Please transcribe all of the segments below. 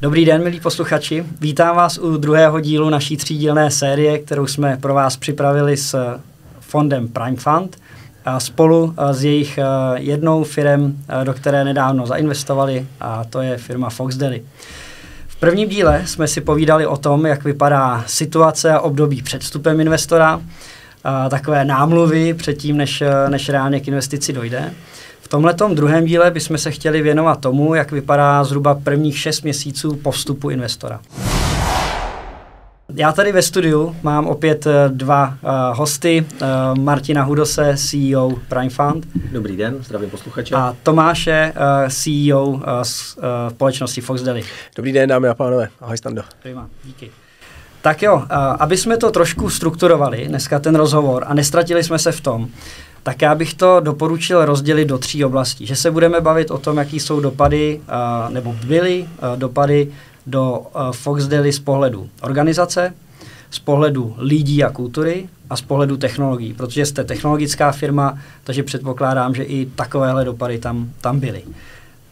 Dobrý den, milí posluchači. Vítám vás u druhého dílu naší třídílné série, kterou jsme pro vás připravili s fondem Prime Fund a spolu s jejich jednou firem, do které nedávno zainvestovali, a to je firma Fox Deli. V prvním díle jsme si povídali o tom, jak vypadá situace a období před vstupem investora, takové námluvy předtím, než reálně k investici dojde. V tomhletom druhém díle bychom se chtěli věnovat tomu, jak vypadá zhruba prvních 6 měsíců po vstupu investora. Já tady ve studiu mám opět dva hosty, Martina Hudose, CEO Prime Fund. Dobrý den, zdravím posluchače. A Tomáše, CEO společnosti Fox Deli. Dobrý den, dámy a pánové. Ahoj, Stando. Prima, díky. Tak jo, aby jsme to trošku strukturovali, dneska ten rozhovor, a nestratili jsme se v tom, tak já bych to doporučil rozdělit do 3 oblastí. Že se budeme bavit o tom, jaký jsou dopady, nebo byly dopady do Fox Deli z pohledu organizace, z pohledu lidí a kultury a z pohledu technologií, protože jste technologická firma, takže předpokládám, že i takovéhle dopady tam byly.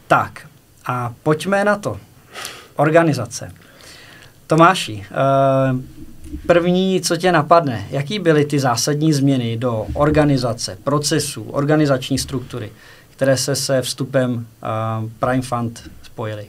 Tak, a pojďme na to. Organizace. Tomáši, první, co tě napadne, jaký byly ty zásadní změny do organizace, procesů, organizační struktury, které se vstupem Prime Fund spojily?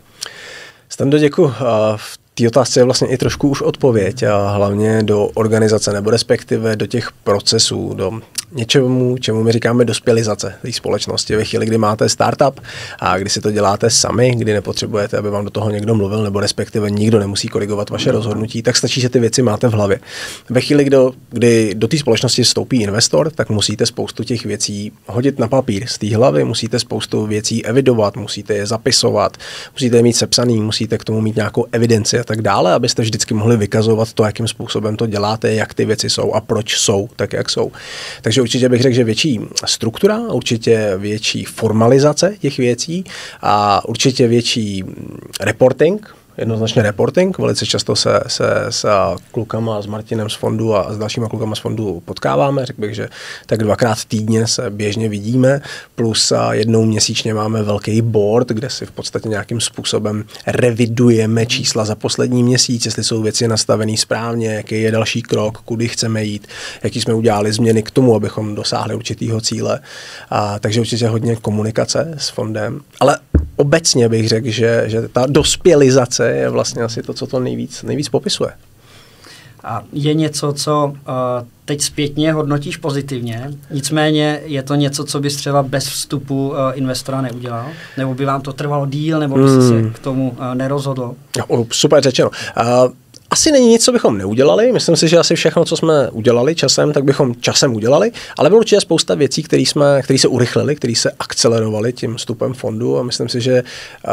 Stando, děkuji. V té otázce je vlastně i trošku už odpověď, a hlavně do organizace, nebo respektive do těch procesů, do něčemu, čemu my říkáme dospělizace té společnosti. Ve chvíli, kdy máte startup a kdy si to děláte sami, kdy nepotřebujete, aby vám do toho někdo mluvil, nebo respektive nikdo nemusí korigovat vaše rozhodnutí, tak stačí, že ty věci máte v hlavě. Ve chvíli, kdy do té společnosti vstoupí investor, tak musíte spoustu těch věcí hodit na papír z té hlavy, musíte spoustu věcí evidovat, musíte je zapisovat, musíte je mít sepsaný, musíte k tomu mít nějakou evidenci a tak dále, abyste vždycky mohli vykazovat to, jakým způsobem to děláte, jak ty věci jsou a proč jsou tak, jak jsou. Takže určitě bych řekl, že větší struktura, určitě větší formalizace těch věcí a určitě větší reporting, jednoznačně reporting. Velice často se s klukama, s Martinem z fondu a s dalšíma klukama z fondu potkáváme. Řekl bych, že tak 2krát týdně se běžně vidíme, plus jednou měsíčně máme velký board, kde si v podstatě nějakým způsobem revidujeme čísla za poslední měsíc, jestli jsou věci nastavené správně, jaký je další krok, kudy chceme jít, jaký jsme udělali změny k tomu, abychom dosáhli určitýho cíle. Takže určitě hodně komunikace s fondem, ale obecně bych řekl, že ta dospělizace je vlastně asi to, co to nejvíc popisuje. A je něco, co teď zpětně hodnotíš pozitivně, nicméně je to něco, co bys třeba bez vstupu investora neudělal? Nebo by vám to trvalo díl, nebo bys se k tomu nerozhodl? Super řečeno. Asi není nic, co bychom neudělali. Myslím si, že asi všechno, co jsme udělali časem, tak bychom časem udělali, ale bylo určitě spousta věcí, které se urychlily, které se akcelerovaly tím vstupem fondu, a myslím si, že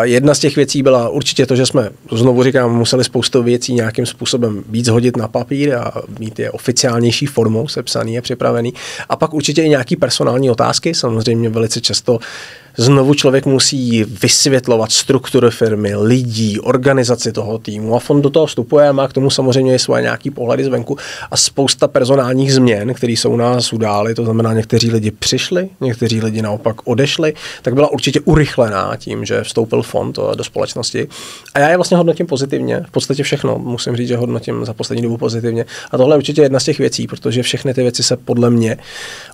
jedna z těch věcí byla určitě to, že jsme, znovu říkám, museli spoustu věcí nějakým způsobem víc hodit na papír a mít je oficiálnější formou sepsaný a připravený. A pak určitě i nějaký personální otázky, samozřejmě velice často znovu člověk musí vysvětlovat strukturu firmy, lidí, organizaci toho týmu, a fond do toho vstupuje a má k tomu samozřejmě i svoje nějaký pohledy zvenku a spousta personálních změn, které jsou u nás udály, to znamená, někteří lidi přišli, někteří lidi naopak odešli, tak byla určitě urychlená tím, že vstoupil fond do společnosti. A já je vlastně hodnotím pozitivně, v podstatě všechno, musím říct, že hodnotím za poslední dobu pozitivně. A tohle je určitě jedna z těch věcí, protože všechny ty věci se podle mě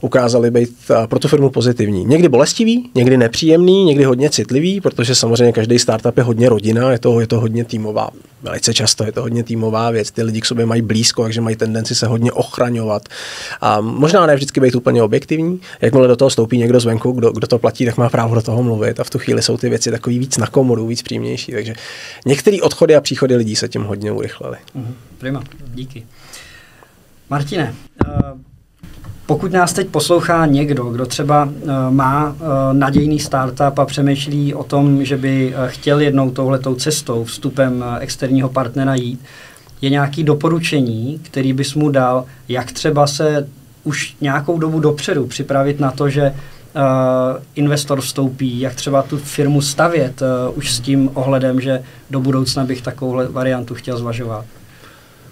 ukázaly být pro tu firmu pozitivní. Někdy bolestivý, někdy nepříjemný, někdy hodně citlivý, protože samozřejmě každý startup je hodně rodina, je to hodně týmová, velice často je to hodně týmová věc. Ty lidi k sobě mají blízko, takže mají tendenci se hodně ochraňovat. A možná ne vždycky být úplně objektivní. Jakmile do toho vstoupí někdo zvenku, kdo to platí, tak má právo do toho mluvit, a v tu chvíli jsou ty věci takový víc na komodu, víc přímější. Takže některé odchody a příchody lidí se tím hodně urychlily. Prima, díky. Martine, pokud nás teď poslouchá někdo, kdo třeba má nadějný startup a přemýšlí o tom, že by chtěl jednou touhletou cestou, vstupem externího partnera jít, je nějaké doporučení, který bys mu dal, jak třeba se už nějakou dobu dopředu připravit na to, že investor vstoupí, jak třeba tu firmu stavět už s tím ohledem, že do budoucna bych takovouhle variantu chtěl zvažovat.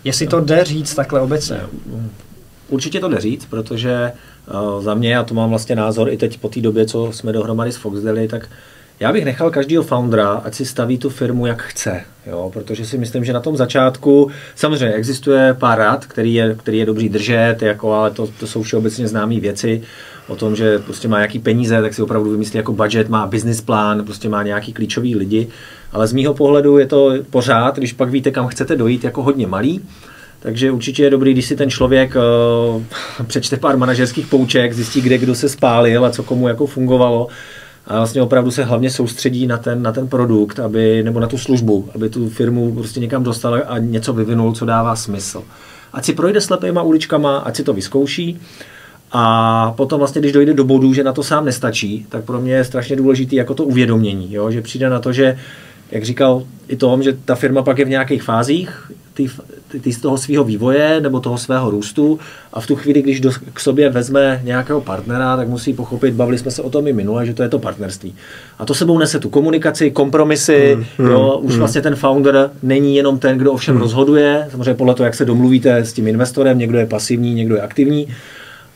Jestli to jde říct takhle obecně? Určitě to jde říct, protože za mě, a to mám vlastně názor i teď po té době, co jsme dohromady s Fox Deli, tak Já bych nechal každého foundera, ať si staví tu firmu, jak chce, jo? Protože si myslím, že na tom začátku samozřejmě existuje pár rad, který je dobrý držet, jako, ale to jsou všeobecně známé věci o tom, že prostě má nějaký peníze, tak si opravdu vymyslí jako budget, má business plán, prostě má nějaký klíčový lidi, ale z mýho pohledu je to pořád, když pak víte, kam chcete dojít, jako hodně malý. Takže určitě je dobrý, když si ten člověk přečte pár manažerských pouček, zjistí, kde kdo se spálil a co komu jako fungovalo. A vlastně opravdu se hlavně soustředí na ten produkt, nebo na tu službu, aby tu firmu prostě někam dostal a něco vyvinul, co dává smysl. Ať si projde slepýma uličkama, ať si to vyzkouší. A potom vlastně, když dojde do bodu, že na to sám nestačí, tak pro mě je strašně důležité jako to uvědomění, jo? Že přijde na to, že, jak říkal i Tom, že ta firma pak je v nějakých fázích z toho svého vývoje nebo toho svého růstu a v tu chvíli, když k sobě vezme nějakého partnera, tak musí pochopit, bavili jsme se o tom i minule, že to je to partnerství. A to sebou nese tu komunikaci, kompromisy, už vlastně ten founder není jenom ten, kdo ovšem rozhoduje, samozřejmě podle toho, jak se domluvíte s tím investorem, někdo je pasivní, někdo je aktivní,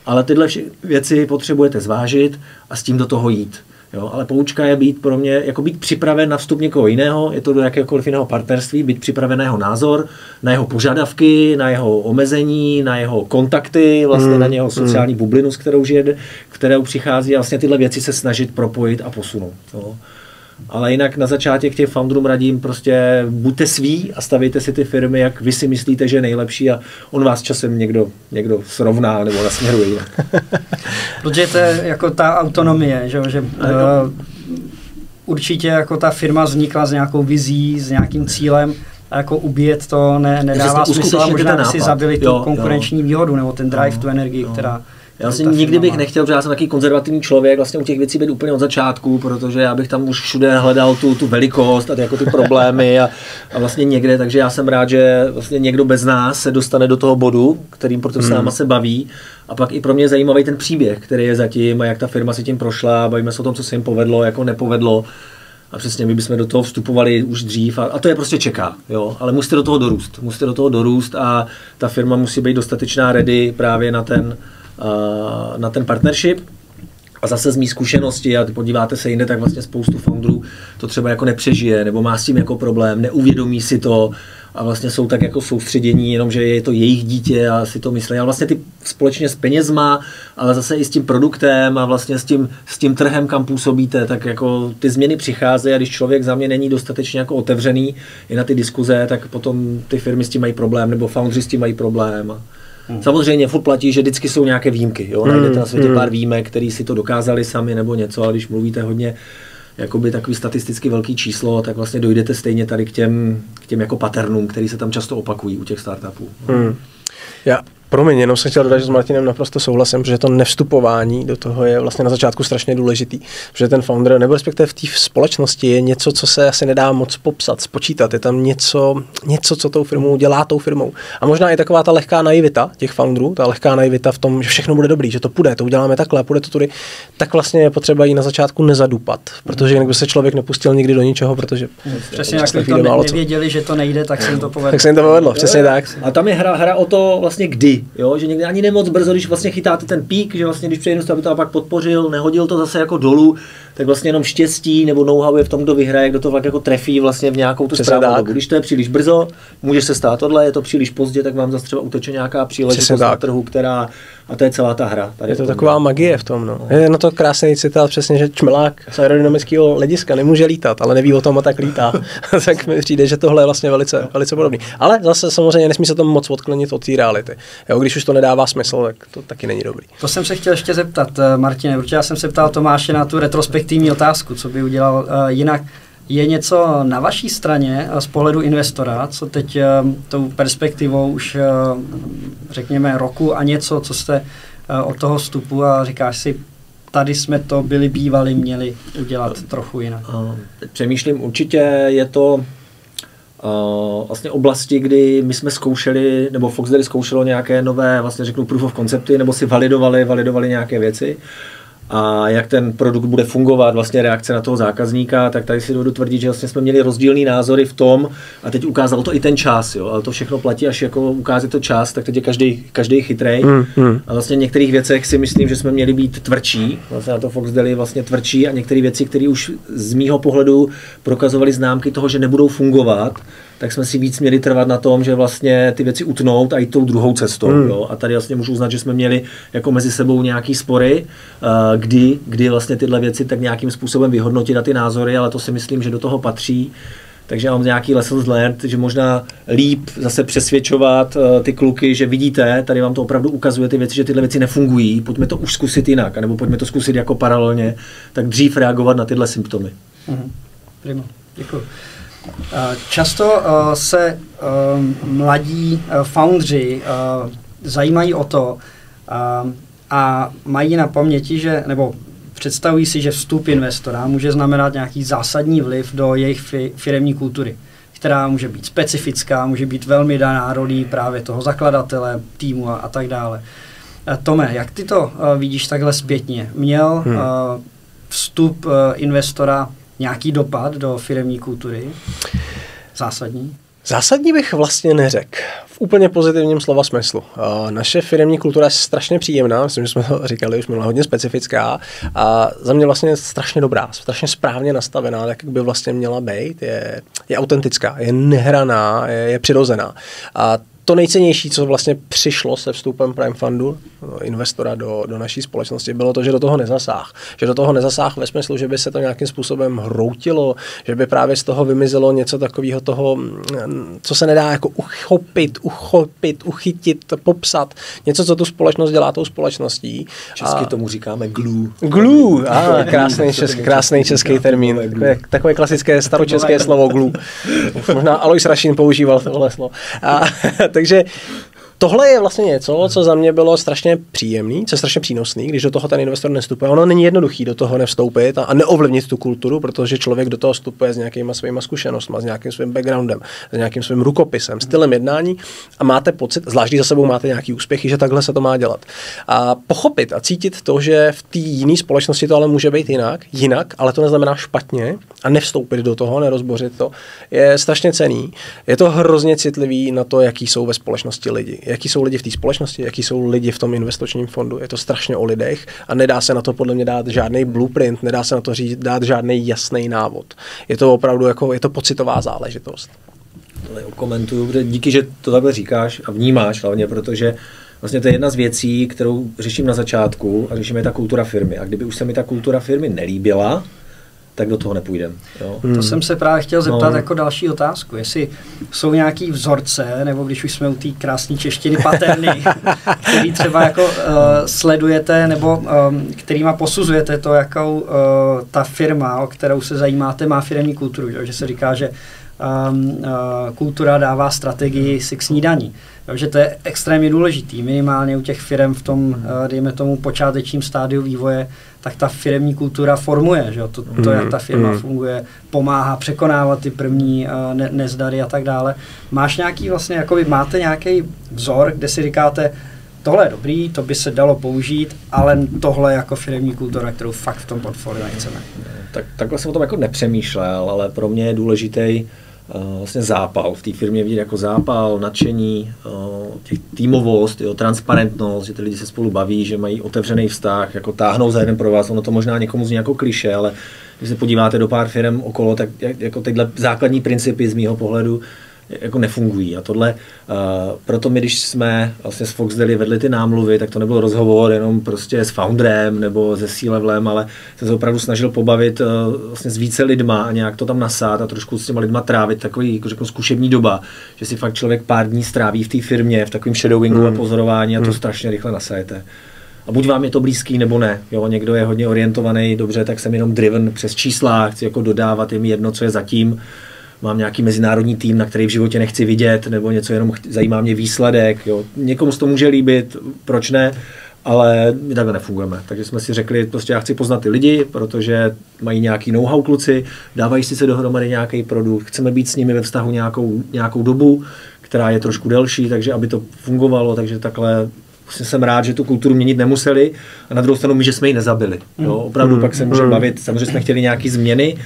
ale tyhle věci potřebujete zvážit a s tím do toho jít. Jo, ale poučka je být pro mě, jako být připraven na vstup někoho jiného, je to do jakéhokoliv jiného partnerství, být připraven na jeho názor, na jeho požadavky, na jeho omezení, na jeho kontakty, vlastně na jeho sociální bublinu, s kterou přichází a vlastně tyhle věci se snažit propojit a posunout. Jo. Ale jinak na začátek těch founderům radím prostě buďte sví a stavíte si ty firmy, jak vy si myslíte, že je nejlepší a on vás časem někdo srovná nebo nasměruje. Protože to je jako ta autonomie, že určitě jako ta firma vznikla s nějakou vizí, s nějakým cílem a jako ubíjet to nedává smysl a možná by si zabili tu konkurenční výhodu nebo ten drive, tu energii, která... Já vlastně nikdy bych nechtěl, protože já jsem takový konzervativní člověk, vlastně u těch věcí být úplně od začátku, protože já bych tam už všude hledal tu velikost a jako ty problémy a vlastně někde, takže já jsem rád, že vlastně někdo bez nás se dostane do toho bodu, kterým proto s náma se baví a pak i pro mě je zajímavý ten příběh, který je zatím a jak ta firma si tím prošla, bavíme se o tom, co se jim povedlo, jako nepovedlo. A přesně my bychom do toho vstupovali už dřív a to je prostě čeká, jo, ale musíte do toho dorůst a ta firma musí být dostatečná ready právě na ten partnership. A zase z mý zkušenosti, a podíváte se jinde, tak vlastně spoustu founderů to třeba jako nepřežije, nebo má s tím jako problém, neuvědomí si to a vlastně jsou tak jako soustředění, jenom že je to jejich dítě a si to myslí. Ale vlastně ty společně s penězma, ale zase i s tím produktem a vlastně s tím trhem, kam působíte, tak jako ty změny přicházejí a když člověk za mě není dostatečně jako otevřený i na ty diskuze, tak potom ty firmy s tím mají problém, nebo foundři s tím mají problém. Samozřejmě furt platí, že vždycky jsou nějaké výjimky. Jo? Najdete na světě pár výjimek, který si to dokázali sami nebo něco, ale když mluvíte hodně jakoby takový statisticky velký číslo, tak vlastně dojdete stejně tady k těm jako patternům, který se tam často opakují u těch startupů. Promiň, jenom jsem chtěl dodat, že s Martinem naprosto souhlasím, protože to nevstupování do toho je vlastně na začátku strašně důležitý, protože ten founder, nebo respektive v té společnosti je něco, co se asi nedá moc popsat, spočítat, je tam něco, co tou firmou dělá tou firmou. A možná i taková ta lehká naivita těch founderů, ta lehká naivita v tom, že všechno bude dobrý, že to půjde, to uděláme takhle, půjde to tudy, tak vlastně je potřeba jí na začátku nezadupat, protože jinak by se člověk nepustil nikdy do ničeho, protože přesně jak to nevěděli, že to nejde, tak se jim to povedlo. Tak se jim to povedlo, přesně tak. A tam je hra o to vlastně kdy. Jo, že někdy ani nemoc brzo, když vlastně chytáte ten pík, že vlastně když přijde aby to pak podpořil, nehodil to zase jako dolů, tak vlastně jenom štěstí nebo know-how je v tom, kdo vyhraje, kdo to tak jako trefí vlastně v nějakou tu správnou dobu. Když to je příliš brzo, může se stát tohle, je to příliš pozdě, tak vám zase třeba uteče nějaká příležitost na trhu, a to je celá ta hra. Tady je to taková magie v tom, no. Je na to krásný citát přesně, že čmelák z aerodynamického hlediska nemůže lítat, ale neví o tom a tak lítá. Tak mi přijde, že tohle je vlastně velice, velice podobný. Ale zase samozřejmě nesmí se to moc odklonit od té reality. Jo, když už to nedává smysl, tak to taky není dobrý. To jsem se chtěl ještě zeptat, Martine, určitě já jsem se ptal Tomáše na tu retrospektivní otázku, co by udělal jinak. Je něco na vaší straně z pohledu investora, co teď tou perspektivou už řekněme roku a něco, co jste od toho vstupu a říkáš si, tady jsme to měli udělat trochu jinak? Přemýšlím, určitě je to vlastně oblasti, kdy my jsme zkoušeli, nebo Foxdary zkoušelo nějaké nové, vlastně řeknu proof of concepty, nebo si validovali nějaké věci. a jak ten produkt bude fungovat, vlastně reakce na toho zákazníka, tak tady si dovedu tvrdit, že vlastně jsme měli rozdílný názory v tom, a teď ukázal to i ten čas, jo, ale to všechno platí, až jako ukáže to čas, tak teď je každý chytrej. A vlastně v některých věcech si myslím, že jsme měli být tvrdší, vlastně na to Fox Deli vlastně tvrdší, a některé věci, které už z mýho pohledu prokazovaly známky toho, že nebudou fungovat, tak jsme si víc měli trvat na tom, že vlastně ty věci utnout a jít tou druhou cestou. Jo? A tady vlastně můžu uznat, že jsme měli jako mezi sebou nějaký spory, kdy vlastně tyhle věci tak nějakým způsobem vyhodnotit a ty názory, ale to si myslím, že do toho patří. Takže mám nějaký lessons learned, že možná líp zase přesvědčovat ty kluky, že vidíte, tady vám to opravdu ukazuje ty věci, že tyhle věci nefungují, pojďme to už zkusit jinak, nebo pojďme to zkusit jako paralelně, tak dřív reagovat na tyhle symptomy. Prima, děkuji. Často se mladí foundři zajímají o to a mají na paměti, že, nebo představují si, že vstup investora může znamenat nějaký zásadní vliv do jejich firemní kultury, která může být specifická, může být velmi daná rolí právě toho zakladatele, týmu a tak dále. Tome, jak ty to vidíš takhle zpětně? Měl vstup investora nějaký dopad do firemní kultury? Zásadní? Zásadní bych vlastně neřekl. V úplně pozitivním slova smyslu. Naše firemní kultura je strašně příjemná, myslím, že jsme to říkali, už byla hodně specifická a za mě vlastně strašně dobrá, strašně správně nastavená, tak jak by vlastně měla být, je autentická, je nehraná, je přirozená. A to nejcennější, co vlastně přišlo se vstupem Prime Fundu, investora do naší společnosti, bylo to, že do toho nezasáhl. Že do toho nezasáhl ve smyslu, že by se to nějakým způsobem hroutilo, že by právě z toho vymizelo něco takového toho, co se nedá jako uchopit, uchytit, popsat. Něco, co tu společnost dělá tou společností. Česky tomu říkáme glue. Glue, krásný český termín. Takové klasické staročeské slovo glue. Možná Alois Rašín používal tohle slovo. Takže tohle je vlastně něco, co za mě bylo strašně příjemný, co je strašně přínosný, když do toho ten investor nevstupuje. Ono není jednoduchý do toho nevstoupit a neovlivnit tu kulturu, protože člověk do toho vstupuje s nějakýma svýma zkušenostmi, s nějakým svým backgroundem, s nějakým svým rukopisem, stylem jednání a máte pocit, zvlášť když za sebou máte nějaký úspěchy, že takhle se to má dělat. A pochopit a cítit to, že v té jiné společnosti to ale může být jinak, ale to neznamená špatně a nevstoupit do toho, nerozbořit to, je strašně cenný. Je to hrozně citlivý na to, jaký jsou ve společnosti lidi. Jaký jsou lidi v té společnosti, jaký jsou lidi v tom investičním fondu. Je to strašně o lidech a nedá se na to podle mě dát žádný blueprint, nedá se na to dát žádný jasný návod. Je to opravdu jako, je to pocitová záležitost. Ale komentuju, protože díky, že to takhle říkáš a vnímáš hlavně, protože vlastně to je jedna z věcí, kterou řeším na začátku a řešíme ta kultura firmy. A kdyby už se mi ta kultura firmy nelíbila, tak do toho nepůjdem. Jo. To jsem se právě chtěl zeptat jako další otázku. Jestli jsou nějaký vzorce, nebo když už jsme u té krásné češtiny paterny, který třeba jako sledujete, nebo kterýma posuzujete to, jakou ta firma, o kterou se zajímáte, má firemní kulturu. Že se říká, že kultura dává strategii si k snídaní. Takže to je extrémně důležitý. Minimálně u těch firem v tom, dejme tomu, počátečním stádiu vývoje, tak ta firemní kultura formuje, že jo? To jak ta firma funguje, pomáhá překonávat ty první nezdary a tak dále. Máš nějaký vlastně, jakoby máte nějaký vzor, kde si říkáte, tohle je dobrý, to by se dalo použít, ale tohle jako firemní kultura, kterou fakt v tom portfoliu nechceme. Takhle jsem o tom jako nepřemýšlel, ale pro mě je důležitý vlastně zápal. V té firmě vidět jako zápal, nadšení, těch týmovost, transparentnost, že ty lidi se spolu baví, že mají otevřený vztah, jako táhnou za jeden pro vás. Ono to možná někomu zní jako klišé, ale když se podíváte do pár firm okolo, tak jako tyhle základní principy z mýho pohledu jako nefungují. A tohle, proto my, když jsme vlastně s Fox Deli vedli ty námluvy, tak to nebyl rozhovor jenom prostě s founderem nebo se C-levelem, ale jsem se opravdu snažil pobavit vlastně s více lidma a nějak to tam nasát a trošku s těma lidma trávit takový, jako řeknu, zkušební doba, že si fakt člověk pár dní stráví v té firmě, v takovém shadowingu a pozorování a to strašně rychle nasajete. A buď vám je to blízký, nebo ne. Jo, někdo je hodně orientovaný, dobře, tak jsem jenom driven přes čísla, chci jako dodávat, je mi jedno, co je zatím. Mám nějaký mezinárodní tým, na který v životě nechci vidět, nebo něco jenom zajímá mě výsledek. Jo. Někomu se to může líbit, proč ne, ale my takhle nefungujeme. Takže jsme si řekli, prostě já chci poznat ty lidi, protože mají nějaký know-how kluci, dávají si se dohromady nějaký produkt, chceme být s nimi ve vztahu nějakou dobu, která je trošku delší, takže aby to fungovalo, takže takhle jsem rád, že tu kulturu měnit nemuseli a na druhou stranu my, že jsme ji nezabili. Jo? Opravdu pak se můžeme bavit, samozřejmě jsme chtěli nějaký změny,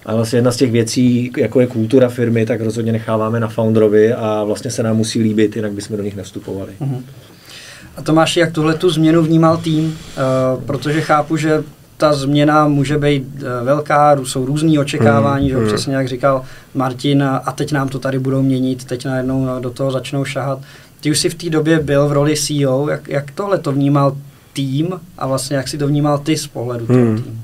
a vlastně jedna z těch věcí, jako je kultura firmy, tak rozhodně necháváme na founderovi a vlastně se nám musí líbit, jinak bychom do nich nevstupovali. A Tomáši, jak tuhle tu změnu vnímal tým? Protože chápu, že ta změna může být velká, jsou různý očekávání, že přesně jak říkal Martin, a teď nám to tady budou měnit, teď najednou do toho začnou šahat. Ty už jsi v té době byl v roli CEO, jak tohle to vnímal tým a vlastně jak si to vnímal ty z pohledu toho týmu?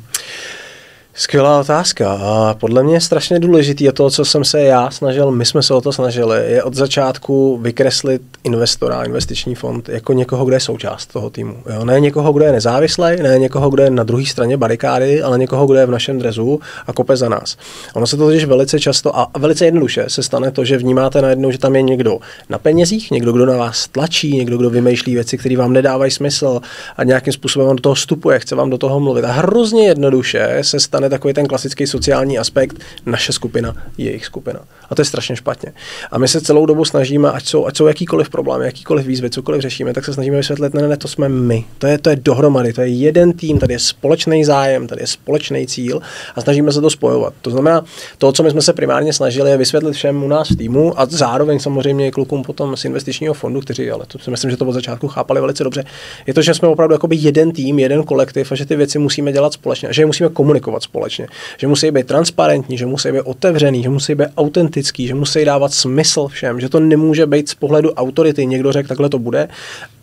Skvělá otázka a podle mě je strašně důležitý a to, co jsem se já snažil, my jsme se o to snažili, je od začátku vykreslit investora, investiční fond jako někoho, kdo je součást toho týmu. Jo? Ne někoho, kdo je nezávislý, ne někoho, kdo je na druhé straně barikády, ale někoho, kdo je v našem drezu a kope za nás. Ono se to totiž velice často a velice jednoduše se stane to, že vnímáte najednou, že tam je někdo na penězích, někdo, kdo na vás tlačí, někdo, kdo vymýšlí věci, které vám nedávají smysl a nějakým způsobem vám do toho vstupuje, chce vám do toho mluvit. A hrozně jednoduše se stane takový ten klasický sociální aspekt, naše skupina, jejich skupina. A to je strašně špatně. A my se celou dobu snažíme, ať jsou jakýkoliv problémy, jakýkoliv výzvy, cokoliv řešíme, tak se snažíme vysvětlit, ne, to jsme my. To je dohromady, to je jeden tým, tady je společný zájem, tady je společný cíl a snažíme se to spojovat. To znamená, to, co my jsme se primárně snažili, je vysvětlit všem u nás v týmu a zároveň samozřejmě i klukům potom z investičního fondu, kteří, ale to si myslím, že to od začátku chápali velice dobře, je to, že jsme opravdu jakoby jeden tým, jeden kolektiv a že ty věci musíme dělat společně, a že je musíme komunikovat společně. Že musí být transparentní, že musí být otevřený, že musí být autentický, že musí dávat smysl všem, že to nemůže být z pohledu autority. Někdo řekl, takhle to bude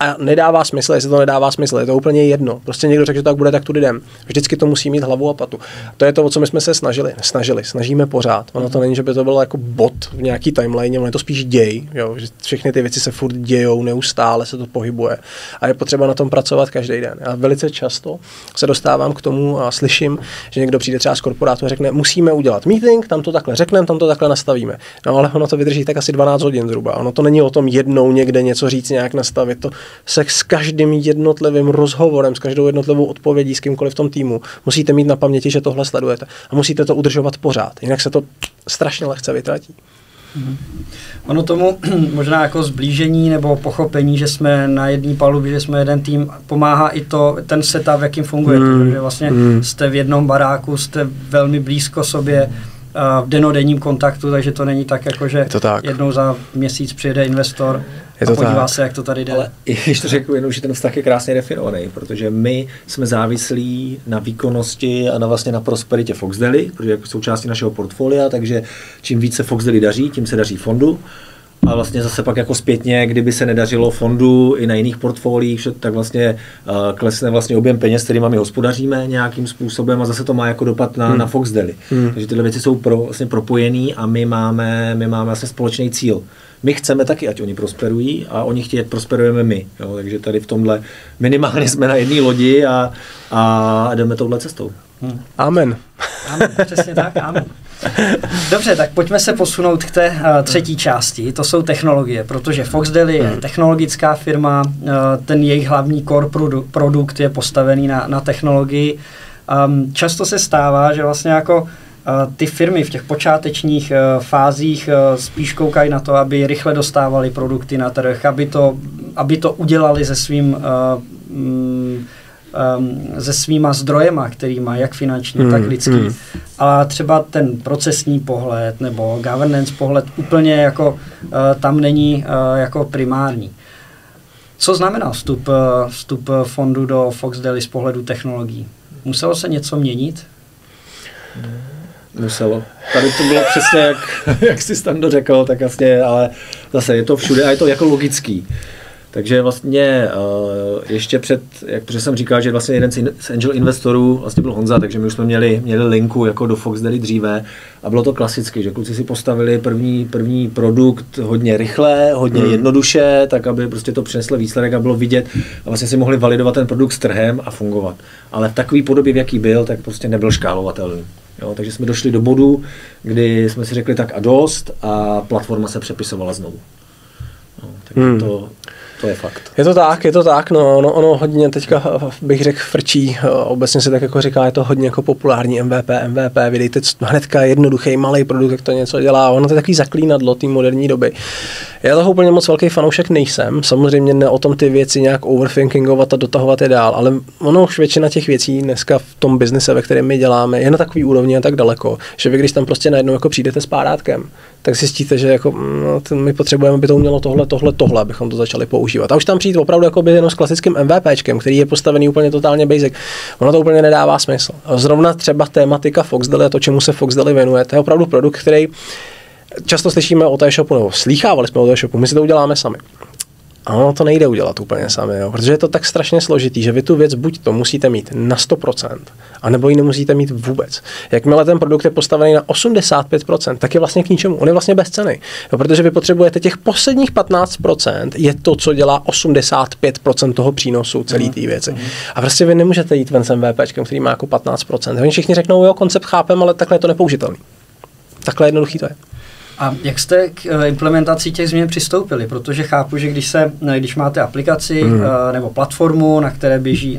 a nedává smysl, jestli to nedává smysl, je to úplně jedno. Prostě někdo řekl, že tak bude, tak tudy jdem. Vždycky to musí mít hlavu a patu. To je to, o co my jsme se snažíme pořád. Ono to není, že by to bylo jako bod v nějaký timeline, ono je to spíš děj, jo? Že všechny ty věci se furt dějou, neustále se to pohybuje a je potřeba na tom pracovat každý den. Já velice často se dostávám k tomu a slyším, že někdo přijde třeba z korporátu a řekne, musíme udělat meeting, tam to takhle řekneme, tam to takhle nastavíme. No ale ono to vydrží tak asi 12 hodin zhruba. Ono to není o tom jednou někde něco říct, nějak nastavit. To se s každým jednotlivým rozhovorem, s každou jednotlivou odpovědí s kýmkoliv v tom týmu musíte mít na paměti, že tohle sledujete. A musíte to udržovat pořád. Jinak se to strašně lehce vytratí. Ono tomu možná jako zblížení nebo pochopení, že jsme na jedné palubě, že jsme jeden tým, pomáhá i to, ten setup, jakým funguje. Že vlastně jste v jednom baráku, jste velmi blízko sobě, v denodenním kontaktu, takže to není tak, jako že jednou za měsíc přijede investor a podívá se, jak to tady jde. Ale ještě řeknu jenom, že ten vztah je krásně definovaný, protože my jsme závislí na výkonnosti a na prosperitě Foxdeli, protože jako součástí našeho portfolia, takže čím více Foxdeli daří, tím se daří fondu. A vlastně zase pak jako zpětně, kdyby se nedařilo fondu i na jiných portfoliích, tak vlastně klesne vlastně objem peněz, kterými my hospodaříme nějakým způsobem a zase to má jako dopad na Foxdeli. Takže tyhle věci jsou vlastně propojený a my máme vlastně společný cíl. My chceme taky, ať oni prosperují a oni chtějí, ať prosperujeme my. Jo? Takže tady v tomhle minimálně jsme na jedné lodi a jdeme touhle cestou. Amen. Amen, přesně tak, amen. Dobře, tak pojďme se posunout k té třetí části, to jsou technologie, protože Foxdeli je technologická firma, ten jejich hlavní core produkt je postavený na technologii. Často se stává, že vlastně jako ty firmy v těch počátečních fázích spíš koukají na to, aby rychle dostávali produkty na trh, aby to udělali se svýma zdrojema, který má jak finanční, tak lidský. A třeba ten procesní pohled nebo governance pohled úplně jako tam není jako primární. Co znamená vstup fondu do Foxdeli z pohledu technologií? Muselo se něco měnit? Muselo. Tady to bylo přesně, jak jsi Stando řekl, tak jasně, ale zase je to všude a je to jako logický. Takže vlastně ještě protože jsem říkal, že vlastně jeden z angel investorů vlastně byl Honza, takže my už jsme měli linku jako do Foxdeli dříve a bylo to klasicky, že kluci si postavili první produkt hodně rychle, hodně jednoduše, tak aby prostě to přineslo výsledek a bylo vidět a vlastně si mohli validovat ten produkt s trhem a fungovat. Ale v takové podobě, v jaký byl, tak prostě nebyl škálovatelný. Jo, takže jsme došli do bodu, kdy jsme si řekli tak a dost a platforma se přepisovala znovu. No, tak to je fakt. Je to tak, no, ono hodně teďka bych řekl frčí, obecně se tak jako říká, je to hodně jako populární MVP, vydejte hnedka jednoduchý malý produkt, jak to něco dělá, ono to je takový zaklínadlo té moderní doby. Já toho úplně moc velký fanoušek nejsem. Samozřejmě ne o tom ty věci nějak overthinkingovat a dotahovat je dál, ale ono už většina těch věcí dneska v tom biznise, ve kterém my děláme, je na takový úrovni a tak daleko, že vy když tam prostě najednou jako přijdete s párátkem, tak zjistíte, že jako, my potřebujeme, aby to umělo tohle, abychom to začali používat. A už tam přijít opravdu jako by jenom s klasickým MVPčkem, který je postavený úplně totálně basic. Ono to úplně nedává smysl. A zrovna třeba tématika Foxdeli a to, čemu se Foxdeli věnuje, to je opravdu produkt, který často slyšíme o e-shopu, nebo slýchávali jsme o e-shopu, my si to uděláme sami. A ono to nejde udělat úplně sami, jo? Protože je to tak strašně složitý, že vy tu věc buď to musíte mít na 100%, anebo ji nemusíte mít vůbec. Jakmile ten produkt je postavený na 85%, tak je vlastně k ničemu. On je vlastně bezcenný, jo? Protože vy potřebujete těch posledních 15%, je to, co dělá 85% toho přínosu celé té věci. A prostě vy nemůžete jít ven s MVPčkem, který má jako 15%. Oni všichni řeknou, jo, koncept chápem, ale takhle je to nepoužitelný. Takhle jednoduchý to je. A jak jste k implementaci těch změn přistoupili? Protože chápu, že když máte aplikaci nebo platformu, na které běží,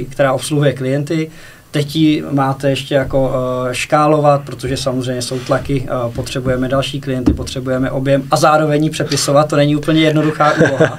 která obsluhuje klienty, teď ji máte ještě jako škálovat, protože samozřejmě jsou tlaky, potřebujeme další klienty, potřebujeme objem a zároveň ji přepisovat, to není úplně jednoduchá úloha.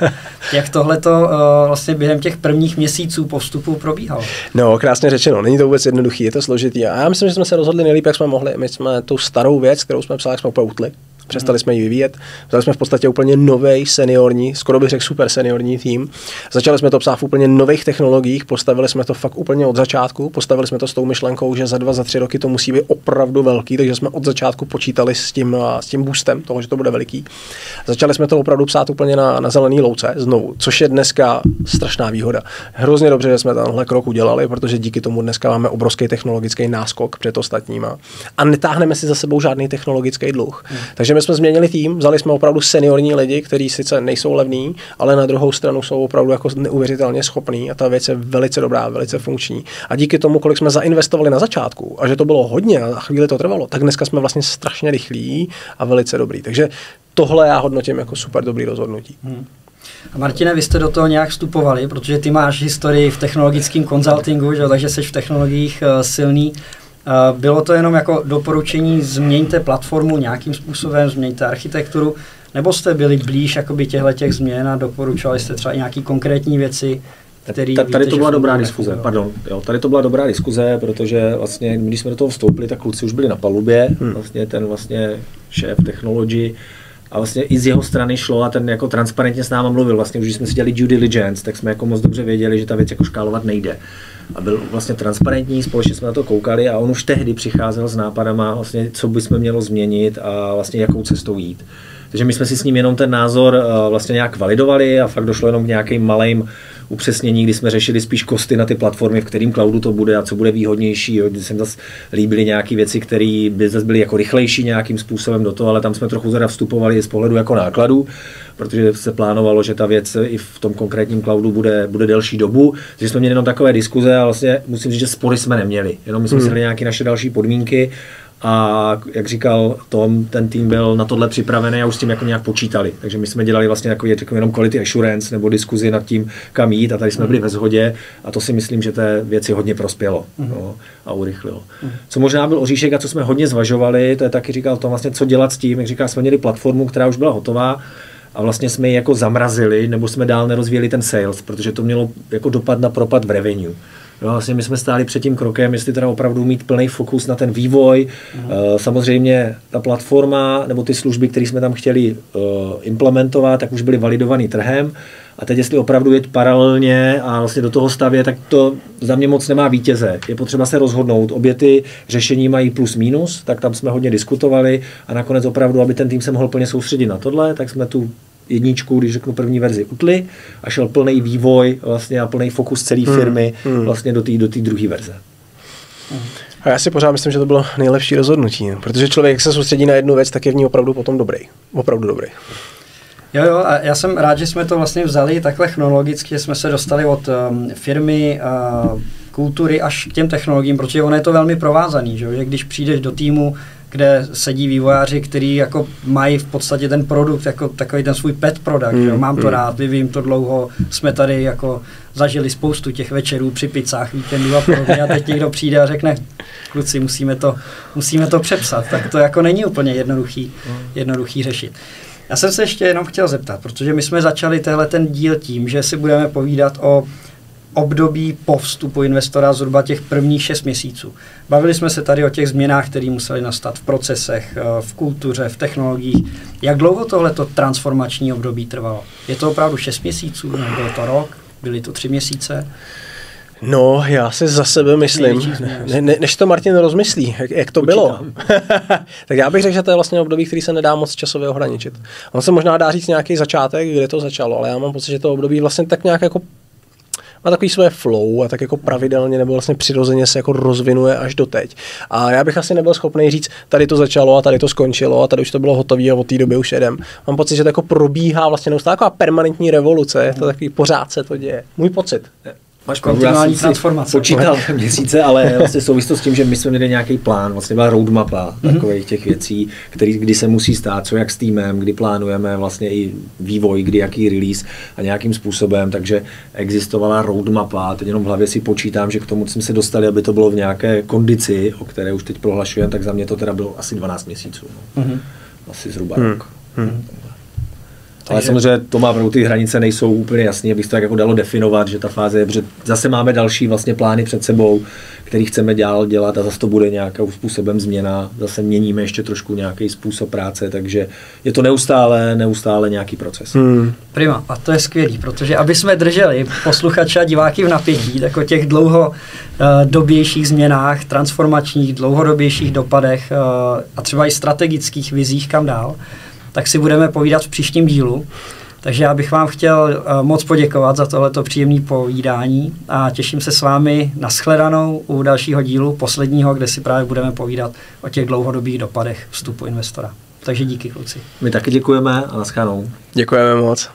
Jak tohleto vlastně během těch prvních měsíců po vstupu probíhalo? No, krásně řečeno, není to vůbec jednoduchý, je to složitý. A já myslím, že jsme se rozhodli nejlíp, jak jsme mohli. My jsme tu starou věc, kterou jsme psali, jak jsme úplně utli. Přestali jsme ji vyvíjet, vzali jsme v podstatě úplně novej seniorní, skoro bych řekl super seniorní tým. Začali jsme to psát v úplně nových technologiích, postavili jsme to fakt úplně od začátku, postavili jsme to s tou myšlenkou, že za 2-3 roky to musí být opravdu velký, takže jsme od začátku počítali s tím boostem toho, že to bude veliký. Začali jsme to opravdu psát úplně na zelený louce znovu, což je dneska strašná výhoda. Hrozně dobře, že jsme tenhle krok udělali, protože díky tomu dneska máme obrovský technologický náskok před ostatníma a netáhneme si za sebou žádný technologický dluh. Takže my jsme změnili tým, vzali jsme opravdu seniorní lidi, kteří sice nejsou levní, ale na druhou stranu jsou opravdu jako neuvěřitelně schopní a ta věc je velice dobrá, velice funkční. A díky tomu, kolik jsme zainvestovali na začátku a že to bylo hodně a chvíli to trvalo, tak dneska jsme vlastně strašně rychlí a velice dobrý. Takže tohle já hodnotím jako super dobrý rozhodnutí. A Martine, vy jste do toho nějak vstupovali, protože ty máš historii v technologickém konzultingu, takže jsi v technologiích silný. Bylo to jenom jako doporučení, změňte platformu nějakým způsobem, změňte architekturu, nebo jste byli blíž těch změn a doporučovali jste třeba nějaké konkrétní věci, které Tady to byla dobrá diskuze, tady to byla dobrá diskuze, protože vlastně, když jsme do toho vstoupili, tak kluci už byli na palubě, vlastně ten šéf technology, a vlastně i z jeho strany šlo a ten jako transparentně s náma mluvil, vlastně už když jsme si dělali due diligence, tak jsme jako moc dobře věděli, že ta věc jako škálovat nejde. A byl vlastně transparentní, společně jsme na to koukali a on už tehdy přicházel s nápadama, vlastně, co bychom mělo změnit a vlastně jakou cestou jít. Takže my jsme si s ním jenom ten názor vlastně nějak validovali a fakt došlo jenom k nějakým malým upřesnění, kdy jsme řešili spíš kosty na ty platformy, v kterým cloudu to bude a co bude výhodnější. Jo. Kdy se zase líbily nějaké věci, které by zase byly jako rychlejší nějakým způsobem do toho, ale tam jsme trochu teda vstupovali z pohledu jako nákladů, protože se plánovalo, že ta věc i v tom konkrétním cloudu bude delší dobu. Takže jsme měli jenom takové diskuze a vlastně musím říct, že spory jsme neměli. Jenom my jsme si dali nějaké naše další podmínky. A jak říkal Tom, ten tým byl na tohle připravený a už s tím jako nějak počítali. Takže my jsme dělali vlastně takový jenom quality assurance nebo diskuzi nad tím, kam jít a tady jsme byli ve shodě a to si myslím, že té věci hodně prospělo a urychlilo. Co možná byl oříšek a co jsme hodně zvažovali, to je taky říkal Tom, vlastně co dělat s tím, jak říká, jsme měli platformu, která už byla hotová a vlastně jsme ji jako zamrazili nebo jsme dál nerozvíjeli ten sales, protože to mělo jako dopad na propad v revenue. No, vlastně my jsme stáli před tím krokem, jestli teda opravdu mít plný fokus na ten vývoj. Samozřejmě ta platforma nebo ty služby, které jsme tam chtěli implementovat, tak už byly validovaný trhem. A teď jestli opravdu jít paralelně a vlastně do toho stavět, tak to za mě moc nemá vítěze. Je potřeba se rozhodnout. Obě ty řešení mají plus minus, tak tam jsme hodně diskutovali a nakonec opravdu, aby ten tým se mohl plně soustředit na tohle, tak jsme tu jedničku, když řeknu první verzi, utli a šel plný vývoj vlastně a plný fokus celé firmy vlastně do té druhé verze. A já si pořád myslím, že to bylo nejlepší rozhodnutí, protože člověk, jak se soustředí na jednu věc, tak je v ní opravdu potom dobrý. Opravdu dobrý. Jo, a já jsem rád, že jsme to vlastně vzali takhle chronologicky, že jsme se dostali od firmy, kultury až k těm technologiím, protože ono je to velmi provázaný, že když přijdeš do týmu, kde sedí vývojáři, kteří jako mají v podstatě ten produkt jako takový ten svůj pet product, že? Mám to rád, vyvím to dlouho, jsme tady jako zažili spoustu těch večerů při pizzách, víkendů a podobně a teď někdo přijde a řekne, kluci, musíme to přepsat, tak to jako není úplně jednoduchý řešit. Já jsem se ještě jenom chtěl zeptat, protože my jsme začali ten díl tím, že si budeme povídat o období po vstupu investora zhruba těch prvních 6 měsíců. Bavili jsme se tady o těch změnách, které musely nastat v procesech, v kultuře, v technologiích. Jak dlouho tohleto transformační období trvalo? Je to opravdu 6 měsíců, nebo byl to rok, byly to 3 měsíce? No, já si za sebe myslím, než to Martin rozmyslí, jak to bylo, tak já bych řekl, že to je vlastně období, který se nedá moc časově ohraničit. On se možná dá říct nějaký začátek, kde to začalo, ale já mám pocit, že to období vlastně tak nějak jako má takový své flow a tak jako pravidelně nebo vlastně přirozeně se jako rozvinuje až do teď. A já bych asi nebyl schopný říct, tady to začalo a tady to skončilo a tady už to bylo hotové a od té doby už jedem. Mám pocit, že to jako probíhá vlastně neustále taková permanentní revoluce, je to takový pořád se to děje. Můj pocit. Máš kontinuální transformace. Počítal měsíce, ale vlastně souvislo s tím, že my jsme měli nějaký plán, vlastně byla roadmapa takových těch věcí, kdy se musí stát, co jak s týmem, kdy plánujeme vlastně i vývoj, kdy jaký release a nějakým způsobem, takže existovala roadmapa, teď jenom v hlavě si počítám, že k tomu jsme se dostali, aby to bylo v nějaké kondici, o které už teď prohlašujeme, tak za mě to teda bylo asi 12 měsíců. No. Asi zhruba rok. Ale samozřejmě to má pravdu, ty hranice nejsou úplně jasné, abych to tak jako dalo definovat, že ta fáze je, protože zase máme další vlastně plány před sebou, který chceme dál dělat a zase to bude nějakým způsobem změna, zase měníme ještě trošku nějaký způsob práce, takže je to neustále nějaký proces. Prima, a to je skvělý, protože aby jsme drželi posluchače a diváky v napětí, tak o těch dlouhodobějších změnách, transformačních, dlouhodobějších dopadech a třeba i strategických vizích kam dál, tak si budeme povídat v příštím dílu. Takže já bych vám chtěl moc poděkovat za tohleto příjemné povídání a těším se s vámi na shledanou u dalšího dílu, posledního, kde si právě budeme povídat o těch dlouhodobých dopadech vstupu investora. Takže díky, kluci. My taky děkujeme a naschledanou. Děkujeme moc.